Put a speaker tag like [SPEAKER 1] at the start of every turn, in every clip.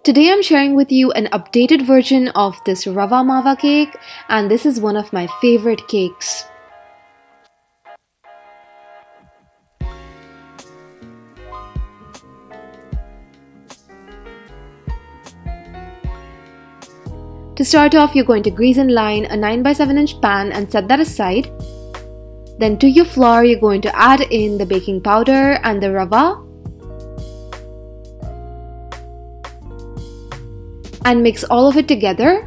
[SPEAKER 1] Today I'm sharing with you an updated version of this Rava Mawa cake, and this is one of my favorite cakes. To start off, you're going to grease and line a 9x7" pan and set that aside. Then to your flour, you're going to add in the baking powder and the rava and mix all of it together.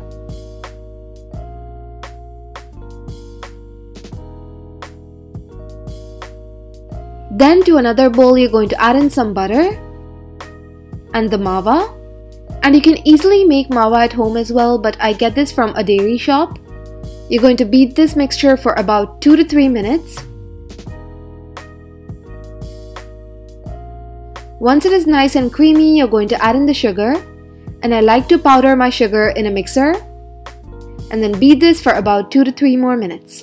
[SPEAKER 1] Then to another bowl, you're going to add in some butter and the mawa. And you can easily make mawa at home as well, but I get this from a dairy shop. You're going to beat this mixture for about 2 to 3 minutes. Once it is nice and creamy, you're going to add in the sugar. And I like to powder my sugar in a mixer and then beat this for about 2 to 3 more minutes.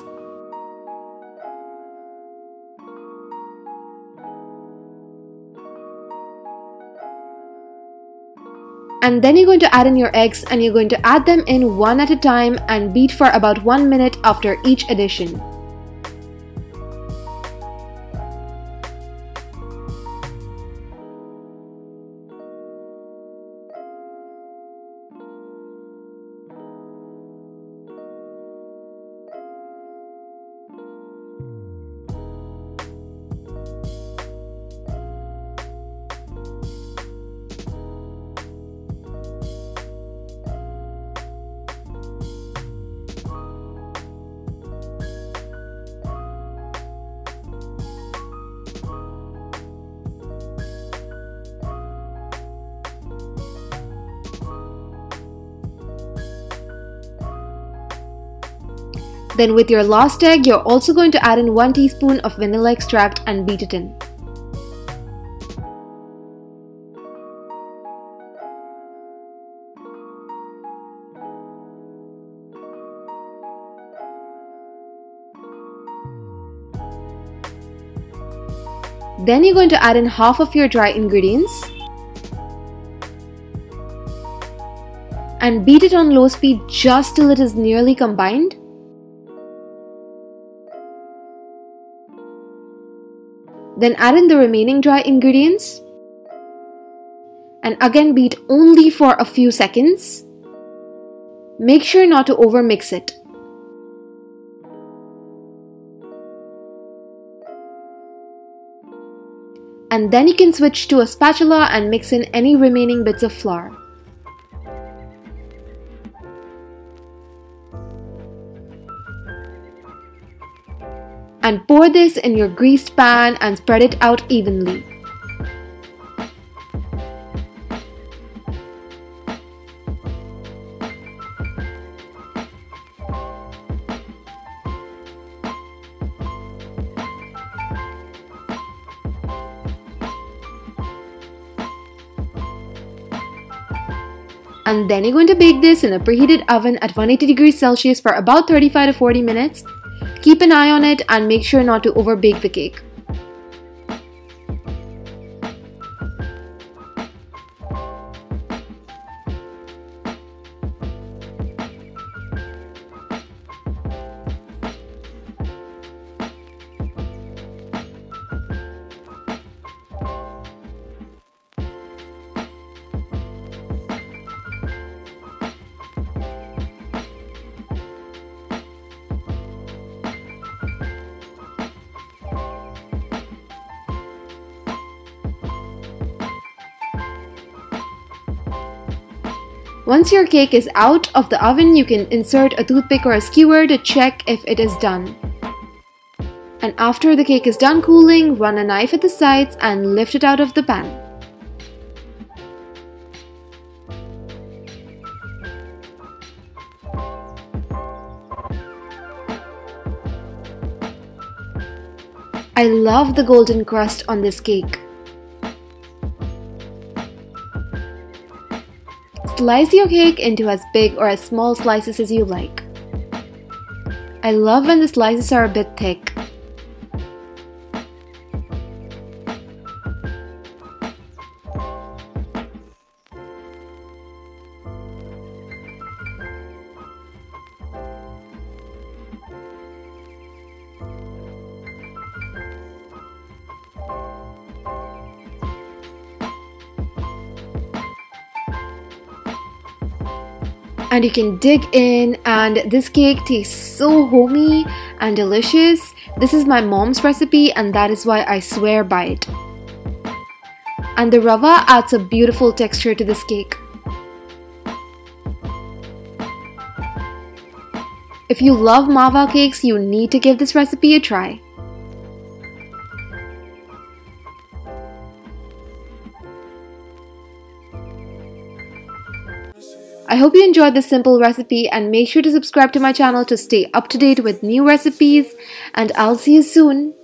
[SPEAKER 1] And then you're going to add in your eggs, and you're going to add them in one at a time and beat for about 1 minute after each addition. Then with your last egg, you're also going to add in 1 teaspoon of vanilla extract and beat it in. Then you're going to add in half of your dry ingredients and beat it on low speed just till it is nearly combined. Then add in the remaining dry ingredients and again beat only for a few seconds. Make sure not to overmix it. And then you can switch to a spatula and mix in any remaining bits of flour. And pour this in your greased pan and spread it out evenly. And then you're going to bake this in a preheated oven at 180 degrees Celsius for about 35 to 40 minutes. Keep an eye on it and make sure not to overbake the cake. Once your cake is out of the oven, you can insert a toothpick or a skewer to check if it is done. And after the cake is done cooling, run a knife at the sides and lift it out of the pan. I love the golden crust on this cake. Slice your cake into as big or as small slices as you like. I love when the slices are a bit thick. and you can dig in, and this cake tastes so homey and delicious. This is my mom's recipe and that is why I swear by it. And the rava adds a beautiful texture to this cake. If you love mawa cakes, you need to give this recipe a try. I hope you enjoyed this simple recipe and make sure to subscribe to my channel to stay up to date with new recipes, and I'll see you soon.